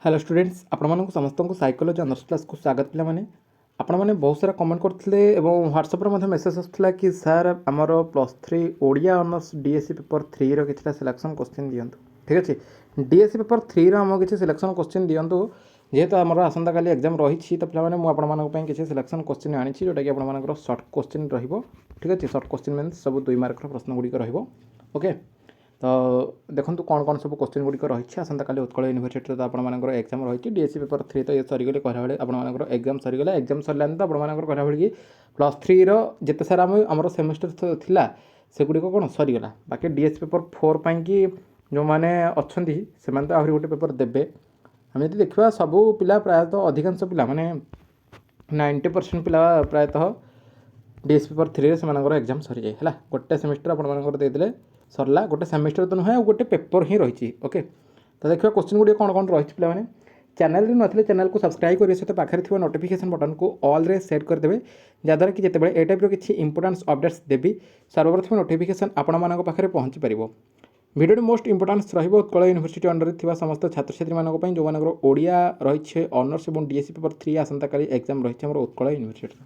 Hello students आपण समस्त को साइकोलॉजी ऑनर्स क्लास को स्वागत पिला माने आपण माने बहुत सारा कमेंट करथिले एवं व्हाट्सएप रे मध्ये मेसेज आछला कि सर हमर +3 ओडिया ऑनर्स डीएससी पेपर 3 रो किछटा सिलेक्शन क्वेश्चन दियंतु। ठीक अछि, डीएससी पेपर 3 रो हम किछ सिलेक्शन क्वेश्चन दियंतु जेहेतु हमर आसंता काली एग्जाम रही छी तो पिला माने मु आपण मानक पई किछ सिलेक्शन क्वेश्चन आनी छी जोटा कि आपण मानकर शॉर्ट क्वेश्चन रहिबो। ठीक अछि, शॉर्ट क्वेश्चन मींस सब 2 मार्क रो प्रश्न गुडी को रहिबो। ओके, तो देखो कौन कौन सब क्वेश्चन गुड़िक रही आसंता काली उत्कल यूनिवर्सिटी तो आपंकर एग्जाम रही डीएससी पेपर 3 तो ये सरीगले कहला बेले आपंकर एग्जाम सरीगला एग्जाम सरला तो आपंकर कहला बेले कि +3 जिते सारा आम सेमेस्टर थिला सेगुड़ी कौन सरीगला बाकी डीएससी पेपर 4 कि जो मैंने अच्छा से आहरी गोटे पेपर देवे आम जब देखा सबू पिला प्रायतः अधिकांश पिला माने 90% पिला प्रायतः डीएससी पेपर 3 से एग्जाम सरी जाए है गोटे सेमेस्टर आपंकर देदेले सरला गोटे सेमेस्टर तो नुहे गोटे पेपर ही रही। ओके, तो देखिए क्वेश्चन गुड़ी कौन कौन रही पे चैनल रे चैनल को सब्सक्राइब करेंगे सहित पाखे थी नोटिफिकेशन बटन को ऑल रे सेट करदे जहाँद्वारा कि जिते ए टाइप किसी इंपोर्टेंस अपडेट्स देवी सर्वप्रथम नोटिफिकेशन आपण मान पाखे पहुँची पार। भिडियो मोस्ट इंपोर्टेंस रही उत्कल यूनिवर्सिटी अंडर थी समस्त छात्र छात्री मानी जो मानक ओडिया रही ऑनर्स और डीएससी पेपर 3 आसंता काली एग्जाम रही उत्कल यूनिवर्सिटी।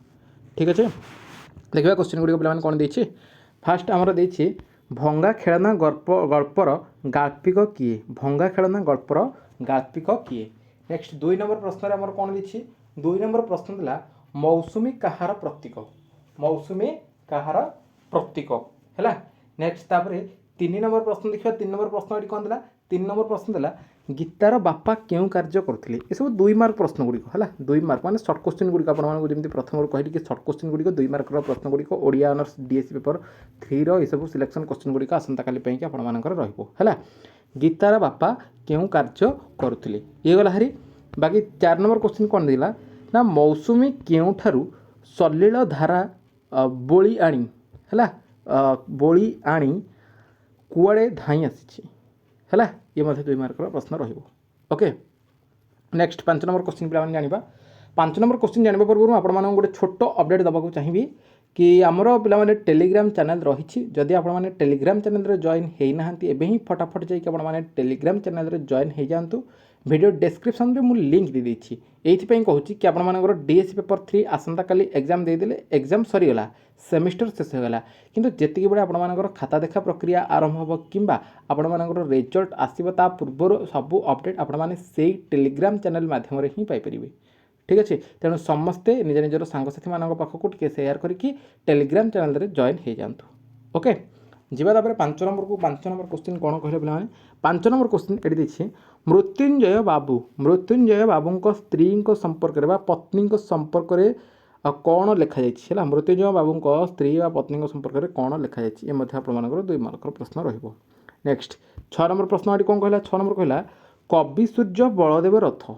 ठीक अच्छे, देखिए क्वेश्चन गुड़ी पे कौन देती फास्ट आमर देती भंगा खेलना गल्पर गाल्पिक किए भंगा खेलना गल्पर गाल्पिक किए। नेक्स्ट 2 नंबर प्रश्न आमर कौन देती 2 नंबर प्रश्न दिला मौसुमी कहार प्रतीक मौसुमी कहार प्रतीक है। नेक्स्ट तापर 3 नंबर प्रश्न देखा 3 नंबर प्रश्न ये कौन दिला 3 नंबर प्रश्न दिला गीतार बापा क्यों कार्य करते ये सब 2 मार्क प्रश्न गुड़िक है 2 मार्क माने शॉर्ट क्वेश्चन गुड़िक आपको प्रथम कहली कि शॉर्ट क्वेश्चन गुड़िक 2 मार्क प्रश्न गुड़िक ओडिया ऑनर्स डीएससी पेपर 3 रो ये सब सिलेक्शन क्वेश्चन गुड़िक आसंता काली पई कि आपण मानकर रहइबो है। गीतार बापा क्यों कार्य करते ये गला हरी बाकी 4 नंबर क्वेश्चन कौन दिला ना मौसुमी क्यों ठारू सलिल धारा बोली आनी है बोली आनी कुआड़े धाई आसी है ये 2 मार्क प्रश्न रहिबो। ओके, नेक्स्ट 5 नंबर क्वेश्चन पे जाना 5 नंबर क्वेश्चन जाना पूर्व आपण मानक गोटे छोट अपडेट देवाक चाहिए कि आमर पे टेलीग्राम चैनल रही जदि आपने टेलीग्राम चैनल जॉइन होना एवं ही फटाफट जाइए टेलीग्राम चैनल जॉइन हो जातु वीडियो डिस्क्रिप्शन में मुझे लिंक दे देती ये कहूँ कि आपंकर डीएससी पेपर 3 आसंता काली एग्जाम देदेले एग्जाम सरीगला सेमिस्टर शेष होगा किंतु जी बड़े आपंकर खाता देखा प्रक्रिया आरंभ हो कि आपंकर रिजल्ट आसता पूर्व सबू अपडेट आपने से टेलीग्राम चैनल मध्यम ही पाइपर। ठीक अच्छे, तेणु समस्ते निज निजर सांगसाथी मान पाखक टे सेयार करके टेलीग्राम चैनल जॉइन हो जातु। ओके, जीवा 5 नंबर क्वेश्चन कौन कहले पे 5 नंबर क्वेश्चन ये देखिए मृत्युंजय बाबू स्त्री संपर्क पत्नी संपर्क में कौन लिखा है मृत्युंजय बाबू स्त्री पत्नी संपर्क में कौन लिखा ये आपर 2 मार्क प्रश्न रहिबो। नेक्स्ट 6 नंबर प्रश्न ये कौन कहला 6 नंबर कहला कवि सूर्य बलदेव रथ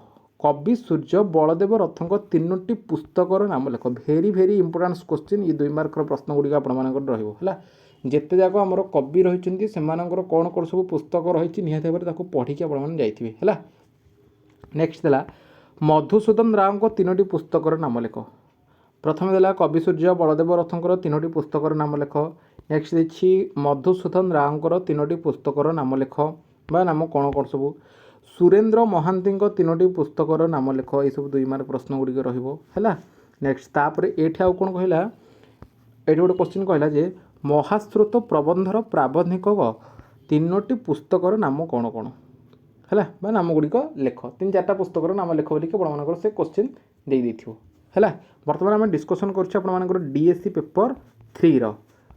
कवि सूर्य बलदेव रथों 3टी पुस्तकर नाम लिख भेरी भेरी इंपोर्टेंट क्वेश्चन ये 2 मार्क प्रश्न गुड़िक आपको जिते जाक आमर कवि रही से कौन कौन सब पुस्तक रही निहत भाव पढ़ी आपथे है। नेक्स्ट देला मधुसूदन राव 3टी पुस्तकर नाम लिख प्रथम देला कवि सूर्य बलदेव रथों 3टी पुस्तकर नाम लिख। नेक्स्ट देखी मधुसूदन राव 3टी पुस्तकर नाम लिख बा नाम कौन कौन सब सुरेंद्र महांती 3टी पुस्तकर नाम लिख ये सब 2 मार्क प्रश्न गुड़िक रहा। नेक्स्ट तापर ये कौन कहला ये गोटे क्वेश्चन कहला जे महास्रोत प्रबंधर प्राबंधिक 3टी पुस्तकर नाम कौन कौन है बा नाम गुड़िक लेख 3-4टा पुस्तकर नाम लेख बोलिक से क्वेश्चन दे देथियो है। बर्तमान आम डिस्कसन कर डीएससी पेपर 3 रो।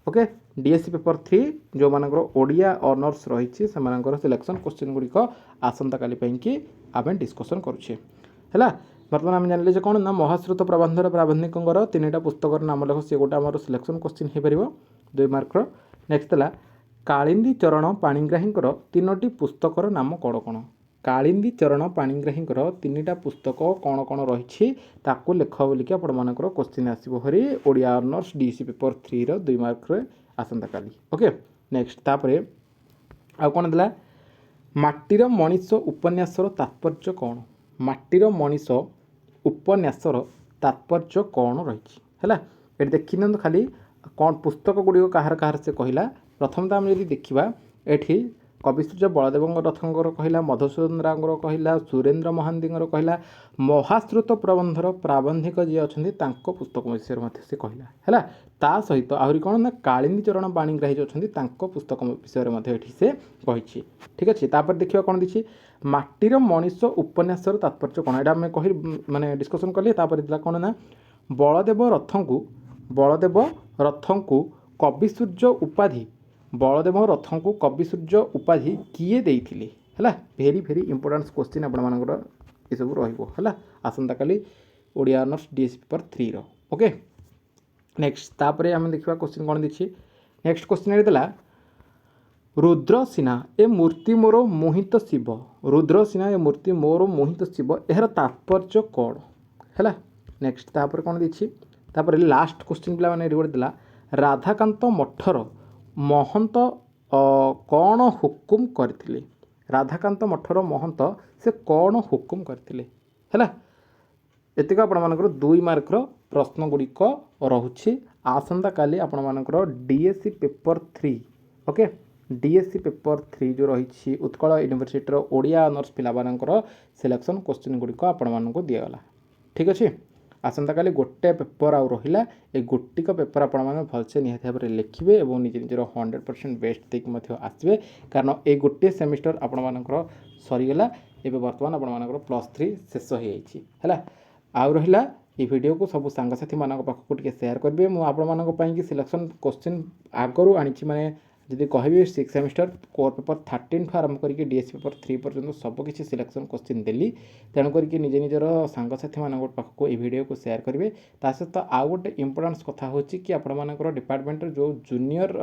ओके, डीएससी पेपर 3 जो मानकर ओडिया ऑनर्स रही से सिलेक्शन क्वेश्चन गुड़िक आसंता काली कि आम डिस्कसन करुचे है। बर्तमान आम जानिले कौन ना महास्रोत प्रबंधर प्राबंधिक 3टा पुस्तकर नाम लेख सी गोटे आम सिलेक्शन क्वेश्चन हो पार 2 मार्क। नेक्स्ट है कालिंदी चरण पाणिग्राही 3टी पुस्तकर नाम कौन कौन कालिंदी चरण पाणिग्राही 3टा पुस्तक कौन कौन रही लेख बोलिकी आपर क्वेश्चन आसो हरी ओडिया ऑनर्स डीएससी पेपर 3 रो 2 मार्क आसंता काली। ओके, नेक्स्ट तापरे आ कौन देला माटीर मनीष उपन्यासर तात्पर्य कौन माटीर मनीष उपन्यासर तात्पर्य कौन रही है ये देखी ना खाली कौन पुस्तक गुड़िक कहार कहार से कहला प्रथम तो आम जब देखा ये कविसूर्य बलदेव रथंकर कहला मधुसूदन राव कहला सुरेन्द्र महांतीर कहला महाश्रुत प्रबंधर प्राबंधिक जी अच्छा पुस्तक विषय से कहला है ता सहित आहरी कौन ना कालिंदी चरण पाणिग्राही जो अच्छा पुस्तक विषय से कही ठीक अच्छे तापर देखिए कौन देखिए माटीर मनीष उपन्यासर तात्पर्य कौन यहाँ आम कह माने डिस्कसन कले कौन ना बलदेव रथं को कविसूर्य उपाधि बलदेव रथं को कविसूर्य उपाधि किए देइथिले है भेरी भेरी इंपोर्टेंट क्वेश्चन आपंकर ये सब रहा आसंता काली ओडिया ऑनर्स डीएससी पेपर 3 रो ओके नेक्स्ट तापर आम देखा क्वेश्चन कौन देखिए नेक्स्ट क्वेश्चन देला रुद्र सिन्हा ए मूर्ति मोर मोहित शिव रुद्र सिन्हा ए मूर्ति मोर मोहित शिव यार तात्पर्य कौन है नेक्स्ट तापर कौन देखिए तापर लास्ट क्वेश्चन पिला माने गोटे देला राधाकांत मठर महंत कौन हुकुम करथिले राधाकांत मठर महंत से कौन हुकुम करथिले है एतिक आपणकर 2 मार्कर प्रश्न गुड़िक रोचे आसंता काली आपणकर DSC paper 3 okay DSC paper 3 जो रही उत्कल यूनिवर्सिटी ओडिया ऑनर्स पिलामानकर सिलेक्शन क्वेश्चन गुड़िक आपको दिगला ठीक अच्छे आसंता काली गोटे पेपर आउ रहा ये गोटिक पेपर आपण भलसे निहाती भाव में लिखे और निज निजर 100% बेस्ट देख आसवे कारण ये गोटे सेमिस्टर आपणकर सरीगला एवं बर्तमान आपणकर +3 शेष हो जाए आउ रहा ये वीडियो को सब सांगसाथी मान पाखक टे सेयार करेंगे मुझे सिलेक्शन क्वेश्चन आगु आनी माने जदि कहे 6 सेमिस्टर कोर पेपर 13 ठू आरंभ करके डीएससी पेपर 3 पर्यंत सबकि सिलेक्शन क्वेश्चन देली तेणुक निज निजर सांगसाथी मान पाखक ये वीडियो को सेयार करेंगे ता सहित आउ गोटे इंपोर्टेंस कथा हो कि आपर डिपार्टमेंट जो जूनियर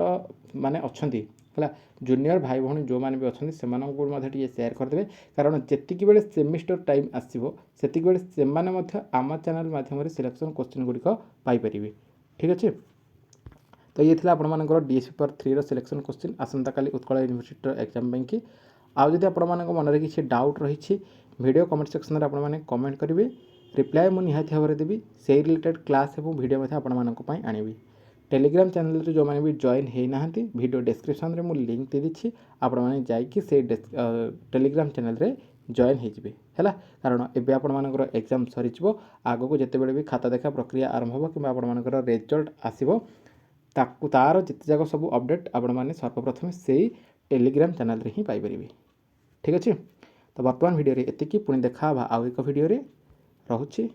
माने अच्छा है जूनियर भाई भौणी जो मैंने भी अच्छा से सेयार करदे कारण जितकी बेले सेमिस्टर टाइम आसो सेतिक बेले से आम चैनल माध्यम सिलेक्शन क्वेश्चन गुड़िक पाइपर ठीक अच्छे तो ये थिला आपनकर डीएससी पेपर 3 रो सिलेक्शन क्वेश्चन आसंता काली उत्कल यूनिवर्सिटी एग्जाम बैंक की आउ जदि आपन मन में किसी डाउट रही वीडियो कमेंट सेक्शन में आपने कमेंट करेंगे रिप्लाय मुझे निहाती भाव में देवी से रिलेटेड क्लास और वीडियो आपण आनबी टेलीग्राम चैनल जो मैंने भी जॉइन होना वीडियो डिस्क्रिप्शन में मुझे लिंक दे दी आपने जाकि टेलीग्राम चैनल रे जॉइन होइजिबे है कारण एबे आपनकर एग्जाम सरी आग को जिते बड़े भी खाता देखा प्रक्रिया आरंभ हो कि आपनकर रिजल्ट आसीबो ताकू तार जिते जाक सब अपडेट आपण मैंने सर्वप्रथम से टेलीग्राम चैनल रे ही पाइपर ठीक अच्छे तो वर्तमान वीडियो एतिकी पुणी देखा आउ एक वीडियो रोचे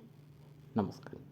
नमस्कार।